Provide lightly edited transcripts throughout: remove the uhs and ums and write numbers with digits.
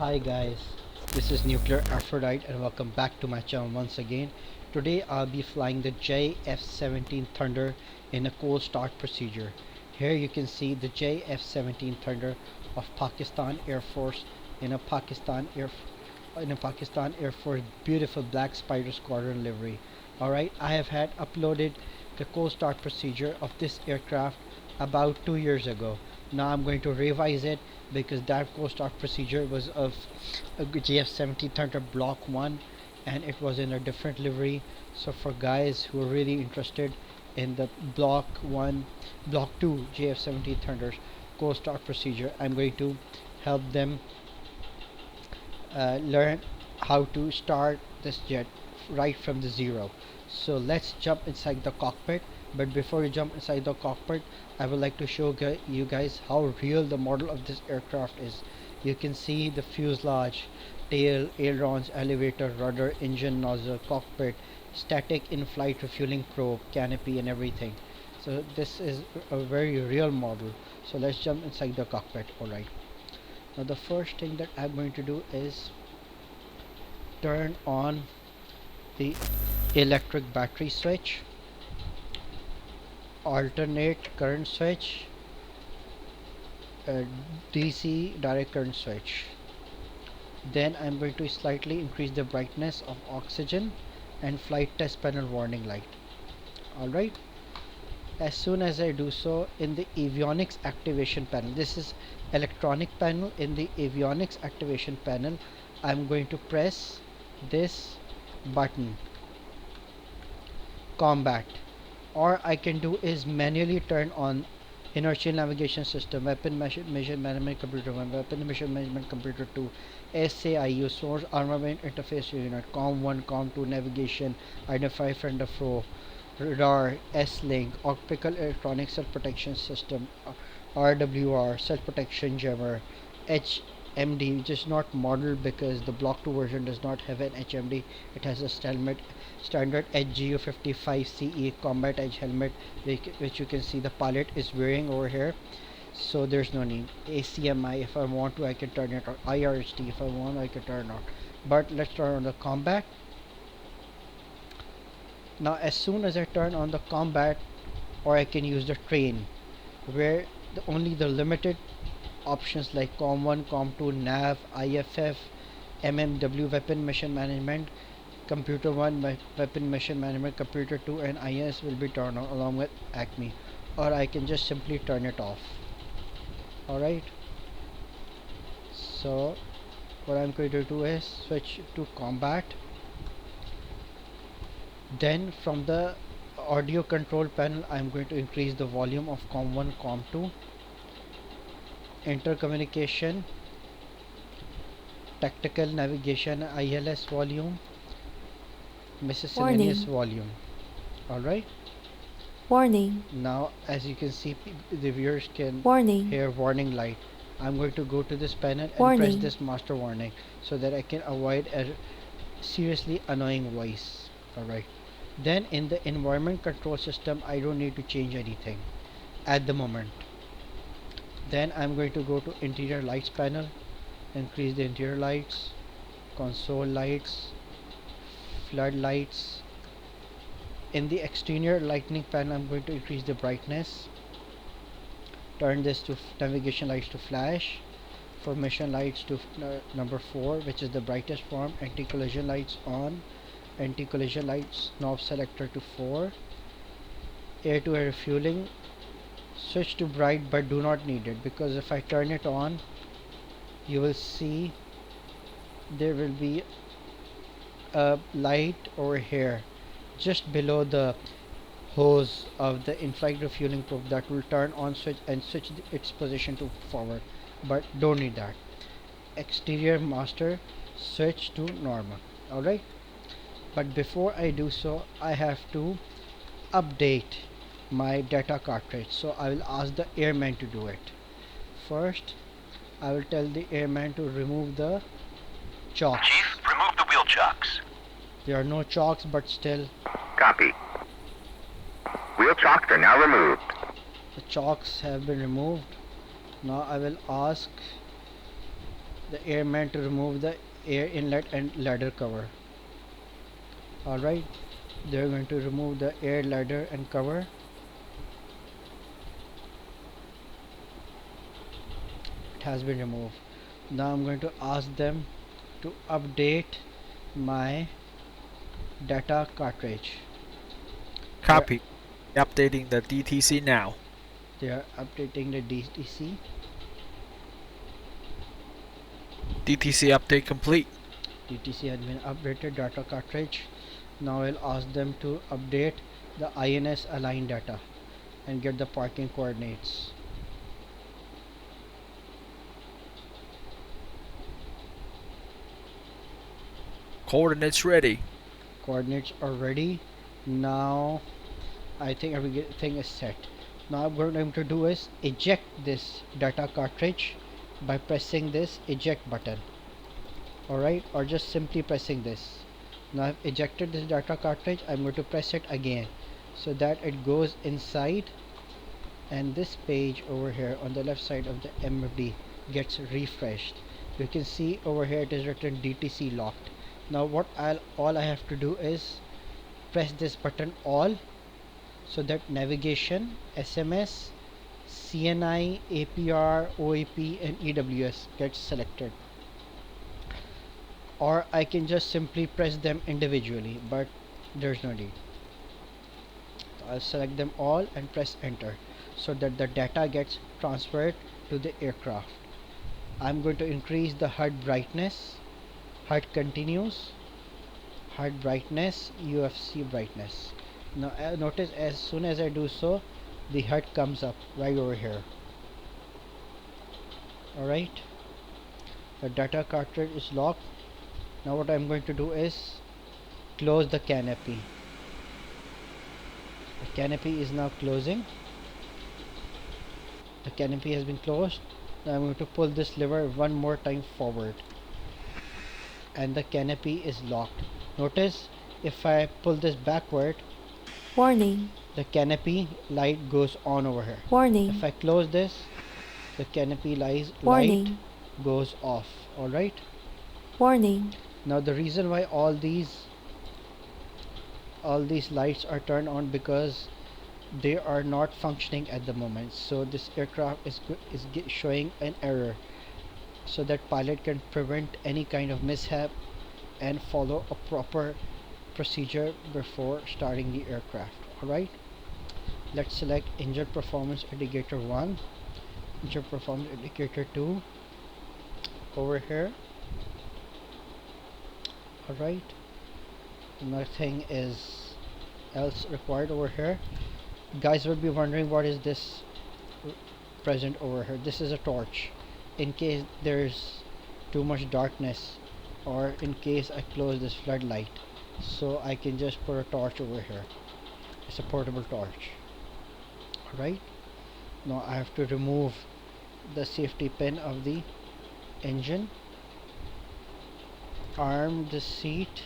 Hi guys, this is Nuclear Aphrodite and welcome back to my channel once again. Today I'll be flying the JF-17 Thunder in a cold start procedure. Here you can see the JF-17 Thunder of Pakistan Air Force in a Pakistan Air Force beautiful black Spider Squadron livery. Alright, I have had uploaded the cold start procedure of this aircraft about 2 years ago. Now I'm going to revise it because that cold start procedure was of a JF-17 Thunder Block 1 and it was in a different livery. So for guys who are really interested in the Block 2 JF-17 Thunder's cold start procedure, I'm going to help them learn how to start this jet right from the zero. So let's jump inside the cockpit. But before we jump inside the cockpit, I would like to show you guys how real the model of this aircraft is. You can see the fuselage, tail, ailerons, elevator, rudder, engine, nozzle, cockpit, static in-flight refueling probe, canopy and everything. So this is a very real model. So let's jump inside the cockpit. Alright. Now the first thing that I'm going to do is turn on the electric battery switch, alternate current switch, DC direct current switch. Then I'm going to slightly increase the brightness of oxygen and flight test panel warning light. Alright, as soon as I do so, in the avionics activation panel, this is electronic panel, in the avionics activation panel I'm going to press this button, combat, or I can do is manually turn on inertial navigation system, weapon mission management computer 1, weapon mission management computer 2, SAIU, source armament interface unit, COM1, COM2, navigation, identify friend of foe, radar, S-link, optical electronic self protection system, RWR, self protection jammer, HMD, which is not modeled because the Block 2 version does not have an HMD. It has a standard HGU55CE combat edge helmet, which you can see the pilot is wearing over here. So there's no need. ACMI, if I want to I can turn it on. IRHD, if I want I can turn it on. But let's turn on the combat. Now as soon as I turn on the combat, or I can use the train, where only the limited options like COM1, COM2, NAV, IFF, MMW, weapon mission management, computer 1, weapon mission management, computer 2 and IS will be turned on along with ACME, or I can just simply turn it off. Alright, so what I'm going to do is switch to combat. Then from the audio control panel I'm going to increase the volume of COM1, COM2, intercommunication, tactical navigation, ILS volume, miscellaneous volume. Alright, Warning. now as you can see, the viewers can Warning. hear warning light. I'm going to go to this panel and Warning. press this master warning so that I can avoid a seriously annoying voice. Alright, then in the environment control system I don't need to change anything at the moment. Then I'm going to go to interior lights panel, increase the interior lights, console lights, flood lights. In the exterior lighting panel I'm going to increase the brightness, turn this to navigation lights to flash, formation lights to number 4, which is the brightest form, anti-collision lights on, anti-collision lights knob selector to 4, air-to-air refueling, switch to bright but do not need it, because if I turn it on you will see there will be a light over here just below the hose of the in-flight refueling probe that will turn on switch and switch its position to forward, but don't need that. Exterior master, switch to normal. Alright, but before I do so I have to update my data cartridge, so I will ask the airman to do it. First I will tell the airman to remove the chocks. Chief, remove the wheel chocks. There are no chocks, but still Copy. Wheel chocks are now removed. the chocks have been removed. Now I will ask the airman to remove the air inlet and ladder cover. Alright, they're going to remove the air ladder and cover. It has been removed. Now I'm going to ask them to update my data cartridge. Copy. Updating the DTC now. They are updating the DTC. DTC update complete. DTC has been updated, data cartridge. Now I'll ask them to update the INS align data and get the parking coordinates. Coordinates ready. Coordinates are ready. Now I think everything is set. Now what I'm going to do is eject this data cartridge by pressing this eject button. Alright, or just simply pressing this. Now I've ejected this data cartridge. I'm going to press it again so that it goes inside, and this page over here on the left side of the MD gets refreshed. You can see over here it is written DTC locked. Now what all I have to do is press this button all, so that navigation, SMS, CNI, APR, OAP and EWS gets selected. Or I can just simply press them individually, but there's no need. So I'll select them all and press enter so that the data gets transferred to the aircraft. I'm going to increase the HUD brightness. HUD continues, HUD brightness, UFC brightness. Now notice as soon as I do so, the HUD comes up right over here. Alright, the data cartridge is locked. Now what I'm going to do is close the canopy. The canopy is now closing. The canopy has been closed. Now I'm going to pull this lever one more time forward, and the canopy is locked. Notice if I pull this backward, Warning. the canopy light goes on over here. Warning. If I close this, the canopy light Warning. goes off. Alright. Warning. Now the reason why all these lights are turned on, because they are not functioning at the moment. So this aircraft is showing an error, so that pilot can prevent any kind of mishap and follow a proper procedure before starting the aircraft. Alright, let's select engine performance indicator 1, engine performance indicator 2 over here. Alright, nothing is else required over here. Guys would be wondering what is this present over here. This is a torch in case there's too much darkness, or in case I close this floodlight, so I can just put a torch over here. It's a portable torch. Alright, now I have to remove the safety pin of the engine, arm the seat,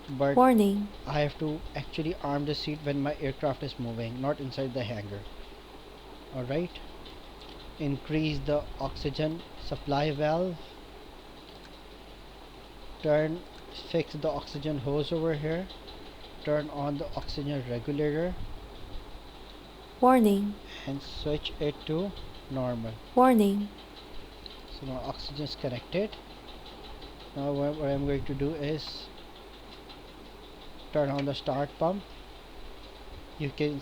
but Warning. I have to actually arm the seat when my aircraft is moving, not inside the hangar. Alright, increase the oxygen supply valve, fix the oxygen hose over here, turn on the oxygen regulator Warning. and switch it to normal. Warning. So now oxygen is connected. Now what I'm going to do is turn on the start pump. You can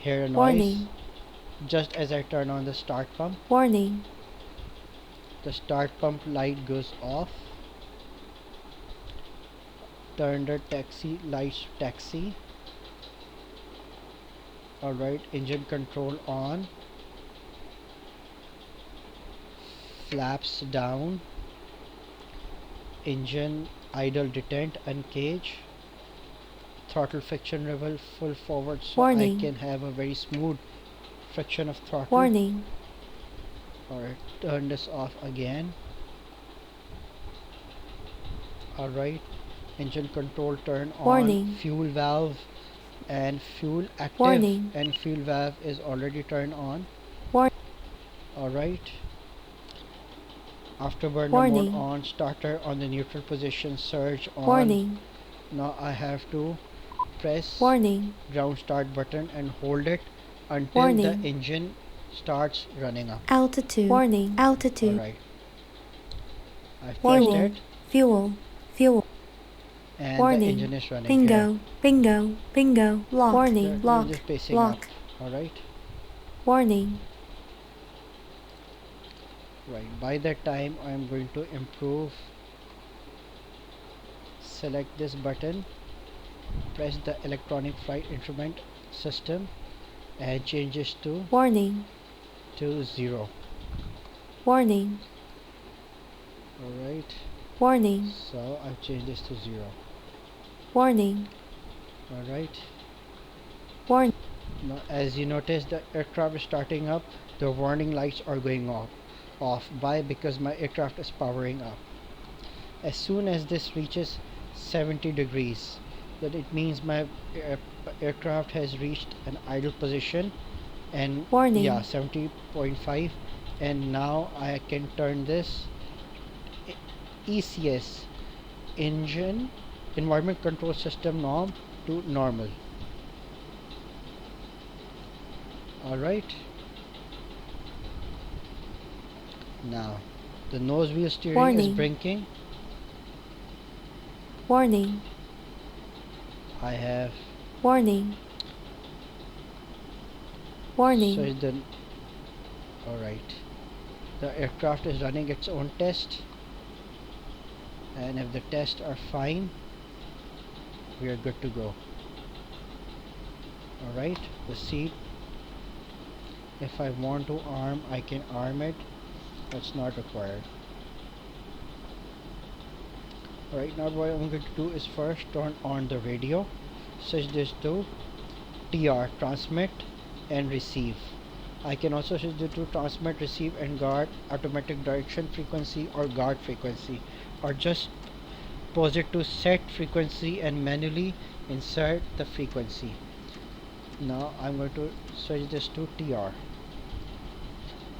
hear a noise. Warning. Just as I turn on the start pump, Warning. the start pump light goes off. Turn the taxi lights taxi. Alright, engine control on, flaps down, engine idle detent uncage, throttle friction level full forward, so Warning. I can have a very smooth friction of throttle. Warning. Alright, turn this off again. Alright, engine control turn on. Warning. Fuel valve and fuel active. Warning. And fuel valve is already turned on. Warning. Alright, Afterburner Warning. mode on, starter on the neutral position, surge on. Warning. Now I have to press Warning. ground start button and hold it until Warning. the engine starts running up. Altitude. Warning. Altitude. Alright. I've pressed Warning. it Fuel. Fuel. and Warning. the engine is running. Bingo. Here. Bingo. Bingo. Lock. Warning. They're Lock. just pacing Lock. up. Alright. Warning. Right. By that time I'm going to improve. Select this button. Press the electronic flight instrument system and change this to Warning. 0. Warning. Alright. Warning. So I've changed this to 0. Warning. Alright. Warning. Now as you notice, the aircraft is starting up. The warning lights are going off. Why? Because my aircraft is powering up. As soon as this reaches 70 degrees, that it means my aircraft has reached an idle position, and Warning. yeah, 70.5, and now I can turn this ECS, engine environment control system norm, to normal. Alright. Now the nose wheel steering is Warning. blinking. Warning. I have Warning. so Warning. it's the alright. The aircraft is running its own test, and if the tests are fine, we are good to go. Alright, the seat, if I want to arm, I can arm it. That's not required. Alright, now what I'm going to do is first turn on the radio. Switch this to TR, transmit and receive. I can also switch it to transmit, receive and guard, automatic direction frequency or guard frequency, or just pause it to set frequency and manually insert the frequency. Now I'm going to switch this to TR.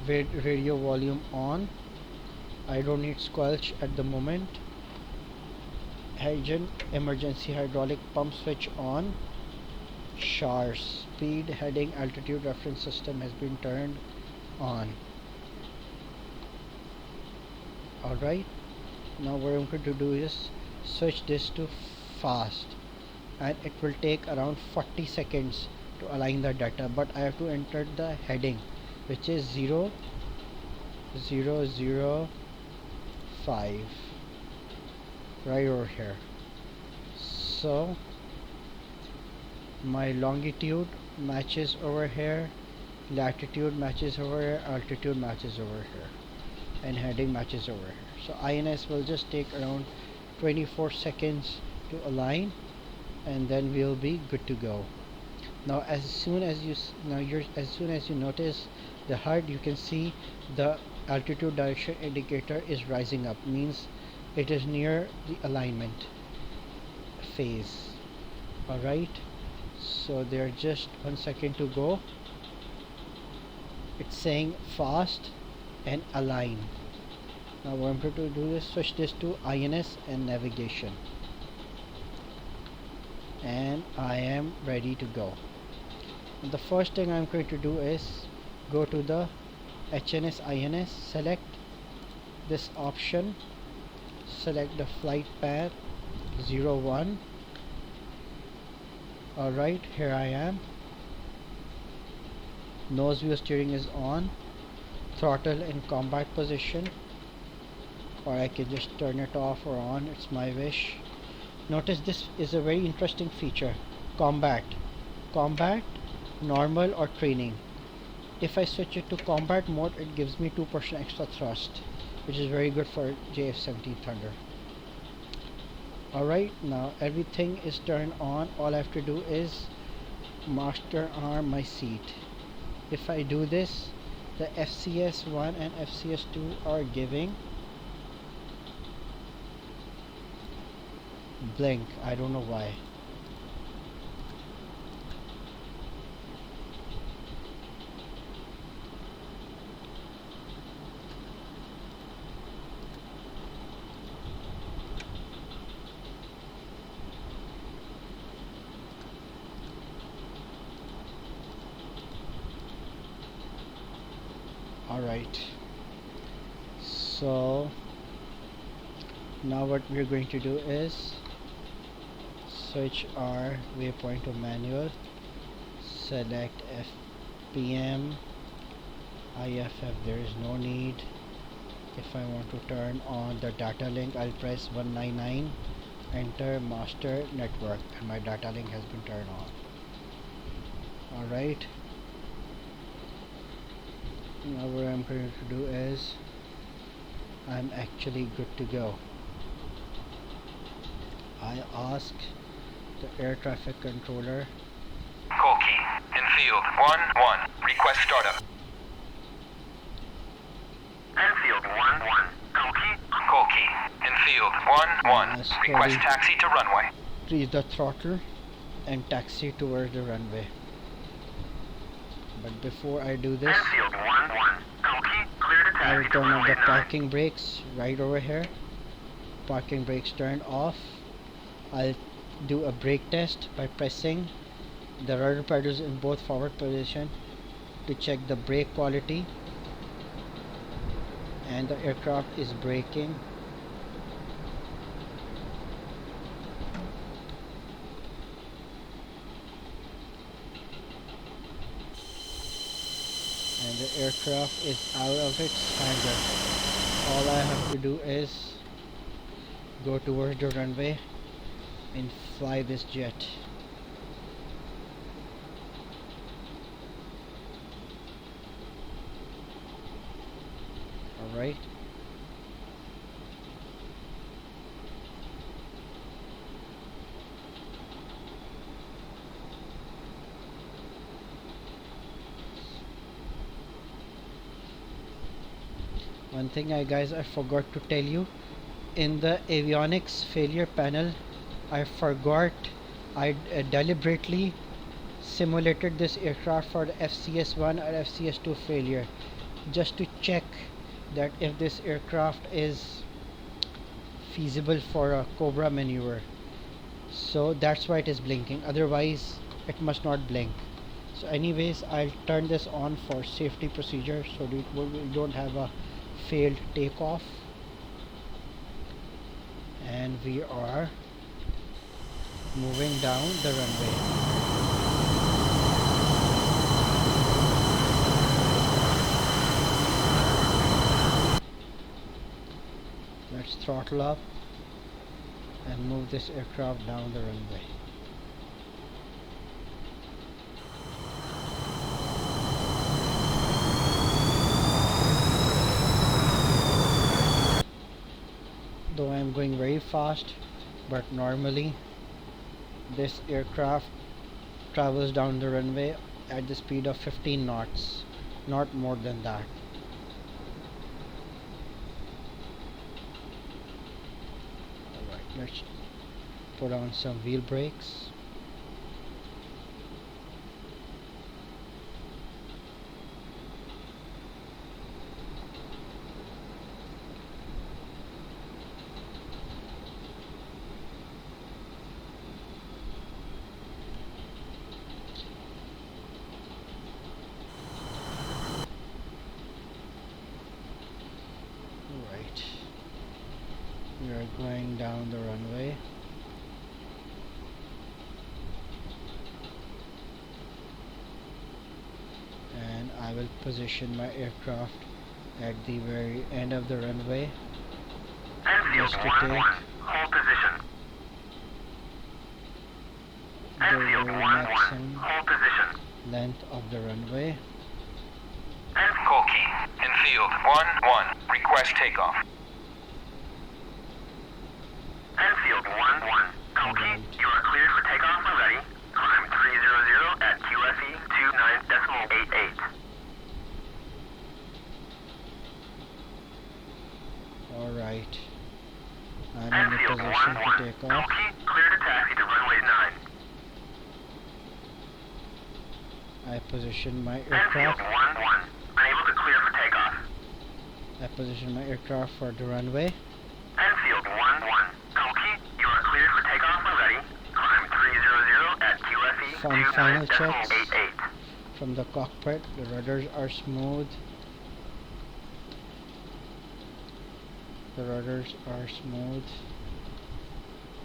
Radio volume on. I don't need squelch at the moment. Engine emergency hydraulic pump switch on. SHAR, speed, heading, altitude reference system has been turned on. Alright, now what I'm going to do is switch this to fast, and it will take around 40 seconds to align the data, but I have to enter the heading, which is 0005, right over here. So my longitude matches over here, latitude matches over here, altitude matches over here, and heading matches over here. So INS will just take around 24 seconds to align, and then we'll be good to go. Now as soon as you notice the HUD, you can see the altitude direction indicator is rising up, means it is near the alignment phase. Alright, so there just 1 second to go. It's saying fast and align. Now what I'm going to do is switch this to INS and navigation, and I am ready to go. And the first thing I'm going to do is go to the HNS INS, select this option, select the flight path 01. Alright, here I am. Nose wheel steering is on, throttle in combat position, or I can just turn it off or on, it's my wish. Notice this is a very interesting feature: combat, normal or training. If I switch it to combat mode, it gives me 2% extra thrust, which is very good for JF-17 Thunder. Alright, now everything is turned on. All I have to do is master arm my seat. If I do this, the FCS1 and FCS2 are giving blink. I don't know why. Alright. So now what we're going to do is switch our waypoint to manual, select FPM, IFF, there is no need. If I want to turn on the data link, I'll press 199, enter master network, and my data link has been turned on. Alright. Now what I'm going to do is I'm actually good to go. I ask the air traffic controller. Call key. In field 1-1. Request startup. Enfield 1-1. Call key. Call key. In field 1-1. Request taxi to runway. Release the throttle and taxi towards the runway. But before I do this, Enfield 1-1. Call key. Clear to I will taxi to turn on runway the 9. parking brakes right over here. Parking brakes turned off. I'll do a brake test by pressing the rudder pedals in both forward position to check the brake quality, and the aircraft is braking. And the aircraft is out of its hangar. All I have to do is go towards the runway and fly this jet. Alright. One thing I forgot to tell you, in the avionics failure panel I deliberately simulated this aircraft for the FCS1 or FCS2 failure, just to check that if this aircraft is feasible for a Cobra maneuver. So that's why it is blinking, otherwise it must not blink. So anyways, I'll turn this on for safety procedure so we don't have a failed takeoff. And we are moving down the runway. Let's throttle up and move this aircraft down the runway. Though I am going very fast, but normally this aircraft travels down the runway at the speed of 15 knots, not more than that. Alright, let's put on some wheel brakes. We are going down the runway. And I will position my aircraft at the very end of the runway. Enfield Just to 1-1. take Hold position. the Enfield very 1-1. maximum Hold position. length of the runway. And call key. In field 1-1. Request takeoff. Enfield 1-1. Call key. Alright. You are cleared for takeoff when ready. Climb 300 at QFE 29.88. Alright. I'm in Enfield the position to 1-1. take Call off. key. Clear to taxi to runway 9. I position my Enfield aircraft. 1-1. Unable to clear for takeoff. I position my aircraft for the runway. Enfield 1-1. Call key. You are cleared for takeoff when ready. Climb 300 at QFE From final checks 29.88. from the cockpit, the rudders are smooth. The rudders are smooth.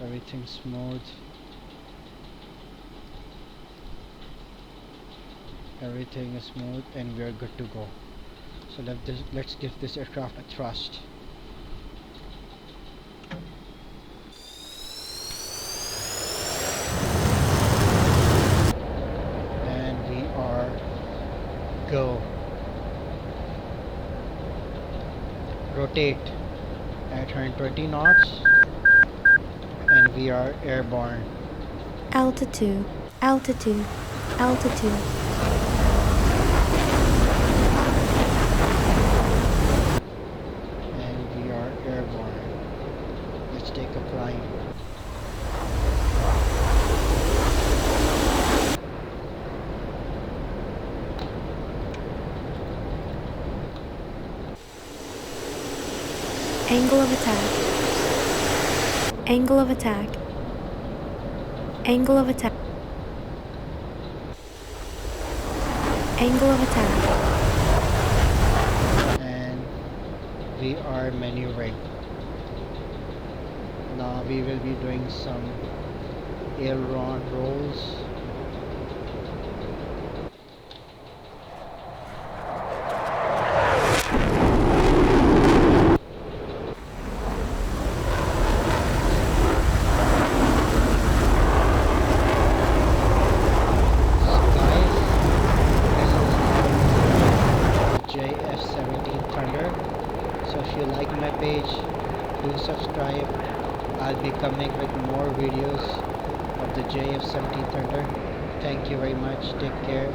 Everything's smooth. Everything is smooth and we are good to go. So let's give this aircraft a thrust. And we are go. Rotate at 120 knots and we are airborne. Altitude, altitude, altitude. And we are airborne. Let's take a climb. Angle of attack. Angle of attack. Angle of attack. Angle of attack. And we are maneuvering. Now we will be doing some aileron rolls. JF-17 Thunder. So if you like my page, do subscribe. I'll be coming with more videos of the JF-17 Thunder. Thank you very much. Take care.